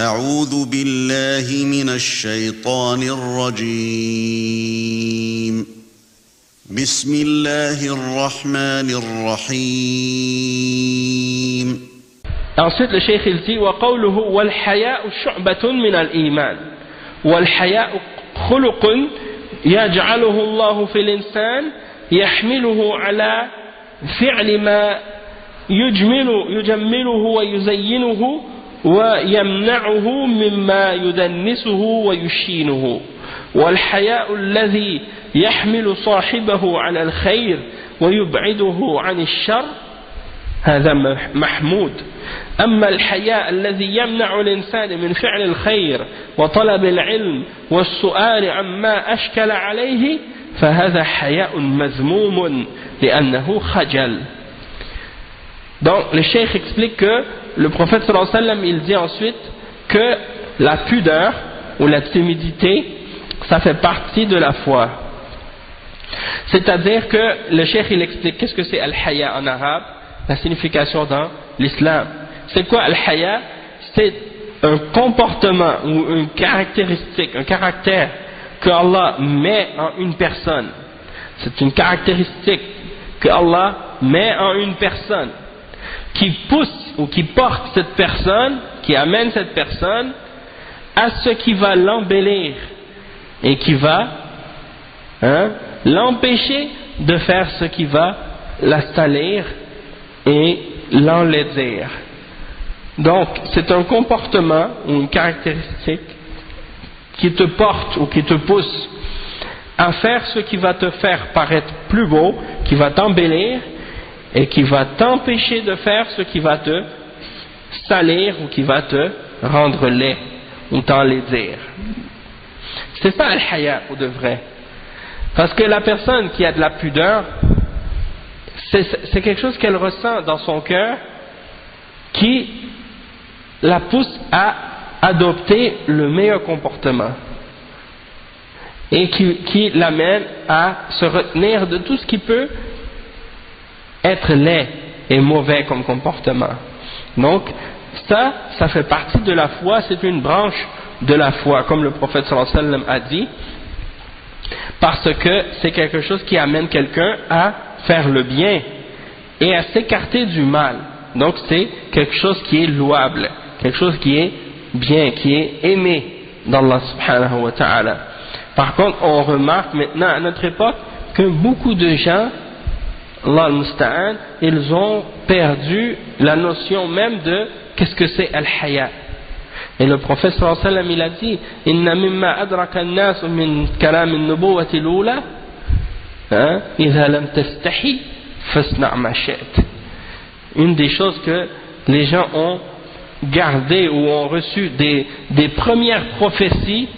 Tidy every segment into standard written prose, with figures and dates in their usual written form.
أعوذ بالله من الشيطان الرجيم بسم الله الرحمن الرحيم. Ensuite le cheikh il dit وقوله والحياء شعبة من الإيمان والحياء خلق يجعله الله في الإنسان يحمله على فعل ما يجمله ويزينه ويمنعه مما يدنسه ويشينه والحياء الذي يحمل صاحبه على الخير ويبعده عن الشر هذا محمود. أما الحياء الذي يمنع الإنسان من فعل الخير وطلب العلم والسؤال عما أشكل عليه فهذا حياء مذموم لأنه خجل. Donc le cheikh explique que le prophète sallallahu alayhi wa sallam il dit ensuite que la pudeur ou la timidité ça fait partie de la foi. C'est-à-dire que le cheikh il explique qu'est-ce que c'est al-haya en arabe, la signification dans l'islam. C'est quoi al-haya? C'est un comportement ou une caractéristique, un caractère que Allah met en une personne. C'est une caractéristique que Allah met en une personne qui pousse ou qui porte cette personne, qui amène cette personne à ce qui va l'embellir et qui va l'empêcher de faire ce qui va la salir et l'enlaidir. Donc c'est un comportement ou une caractéristique qui te porte ou qui te pousse à faire ce qui va te faire paraître plus beau, qui va t'embellir et qui va t'empêcher de faire ce qui va te salir ou qui va te rendre laid ou t'enlaidir. C'est ça al-haya pour de vrai. Parce que la personne qui a de la pudeur, c'est quelque chose qu'elle ressent dans son cœur qui la pousse à adopter le meilleur comportement et qui l'amène à se retenir de tout ce qui peut être laid et mauvais comme comportement. Donc ça fait partie de la foi, c'est une branche de la foi, comme le prophète sallallahu alayhi wa sallam a dit, parce que c'est quelque chose qui amène quelqu'un à faire le bien et à s'écarter du mal. Donc c'est quelque chose qui est louable, quelque chose qui est bien, qui est aimé d'Allah subhanahu wa ta'ala. Par contre, on remarque maintenant à notre époque que beaucoup de gens, Allah al-Musta'an, ils ont perdu la notion même de qu'est-ce que c'est al-haya. Et le prophète sallallahu alayhi wa sallam il a dit inna mimma adraka an-nas min kalam an-nubuwwati al-ula idha lam tastahi fasna' ma shi'ta. Une des choses que les gens ont gardé ou ont reçu des premières prophéties,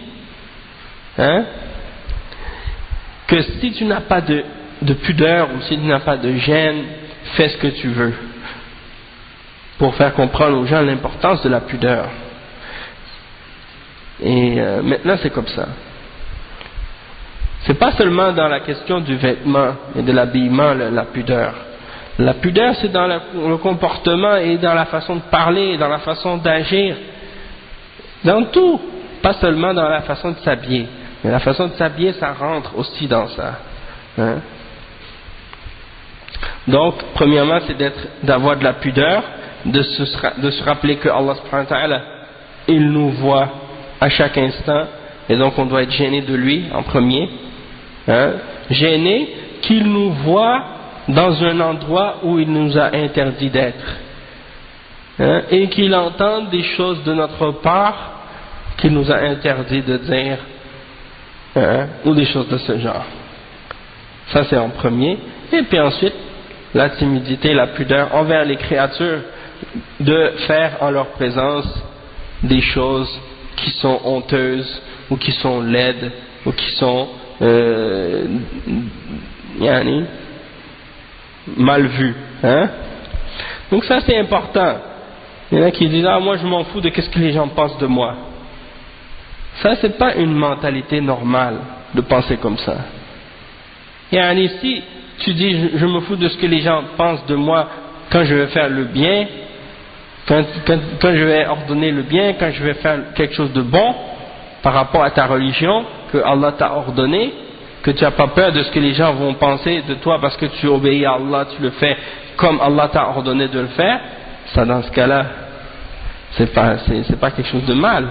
que si tu n'as pas de pudeur ou si tu n'as pas de gêne, fais ce que tu veux, pour faire comprendre aux gens l'importance de la pudeur. Et maintenant c'est comme ça. C'est pas seulement dans la question du vêtement et de l'habillement la pudeur. La pudeur c'est dans le comportement et dans la façon de parler et dans la façon d'agir, dans tout, pas seulement dans la façon de s'habiller. Mais la façon de s'habiller ça rentre aussi dans ça. Donc premièrement c'est d'avoir de la pudeur, de se rappeler que Allah subhanahu wa ta'ala il nous voit à chaque instant et donc on doit être gêné de lui en premier, gêné qu'il nous voit dans un endroit où il nous a interdit d'être, et qu'il entende des choses de notre part qu'il nous a interdit de dire, ou des choses de ce genre. Ça c'est en premier. Et puis ensuite la timidité, la pudeur envers les créatures, de faire en leur présence des choses qui sont honteuses ou qui sont laides ou qui sont mal vues. Donc ça c'est important. Il y en a qui disent moi je m'en fous de qu'est-ce que les gens pensent de moi. Ça c'est pas une mentalité normale de penser comme ça. Si tu dis je me fous de ce que les gens pensent de moi quand je vais faire le bien, Quand je vais ordonner le bien, quand je vais faire quelque chose de bon par rapport à ta religion, que Allah t'a ordonné, que tu n'as pas peur de ce que les gens vont penser de toi parce que tu obéis à Allah, tu le fais comme Allah t'a ordonné de le faire, ça dans ce cas-là, c'est pas quelque chose de mal.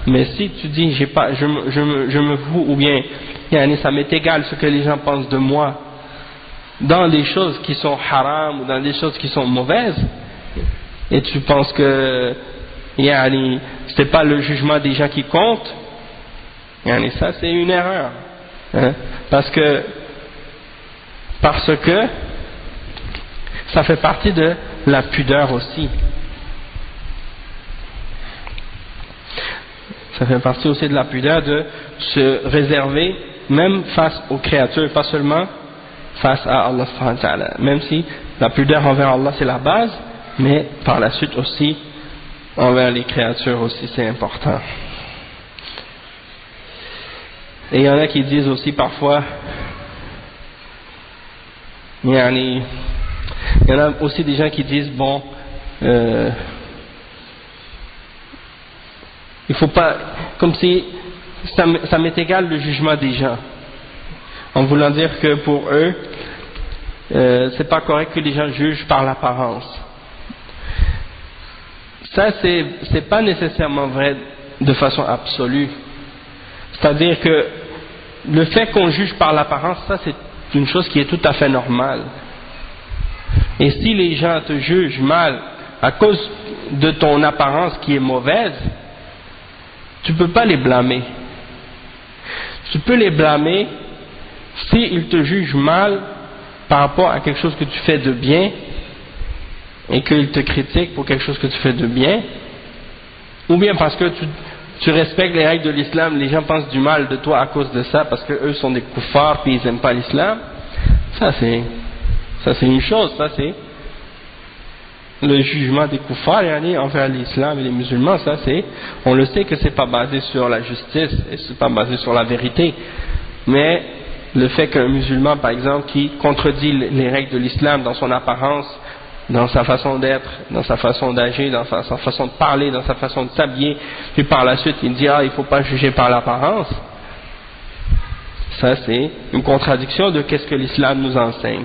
Mais si tu dis je me fous, ou bien ça m'est égal ce que les gens pensent de moi dans des choses qui sont haram ou dans des choses qui sont mauvaises, et tu penses que c'est pas le jugement des gens qui compte, ça c'est une erreur, hein? Parce que ça fait partie de la pudeur aussi. Ça fait partie aussi de la pudeur de se réserver même face aux créatures, pas seulement face à Allah subhanahu wa ta'ala. Même si la pudeur envers Allah c'est la base, mais par la suite aussi envers les créatures aussi c'est important. Et il y en a qui disent aussi parfois, il y en a aussi des gens qui disent bon, il faut pas, comme si ça m'est égal le jugement des gens, en voulant dire que pour eux c'est pas correct que les gens jugent par l'apparence. Ça c'est pas nécessairement vrai de façon absolue. C'est-à-dire que le fait qu'on juge par l'apparence, ça c'est une chose qui est tout à fait normale. Et si les gens te jugent mal à cause de ton apparence qui est mauvaise, tu peux pas les blâmer. Tu peux les blâmer s'ils te jugent mal par rapport à quelque chose que tu fais de bien et qu'ils te critiquent pour quelque chose que tu fais de bien, ou bien parce que tu respectes les règles de l'islam, les gens pensent du mal de toi à cause de ça parce que eux sont des kuffars puis ils n'aiment pas l'islam. Ça c'est une chose, ça c'est le jugement des kuffars envers l'islam et les musulmans. Ça c'est, on le sait que c'est pas basé sur la justice et c'est pas basé sur la vérité, mais le fait qu'un musulman par exemple qui contredit les règles de l'islam dans son apparence, dans sa façon d'être, dans sa façon d'agir, dans sa façon de parler, dans sa façon de s'habiller, puis par la suite il dit il faut pas juger par l'apparence, ça c'est une contradiction de qu'est-ce que l'islam nous enseigne.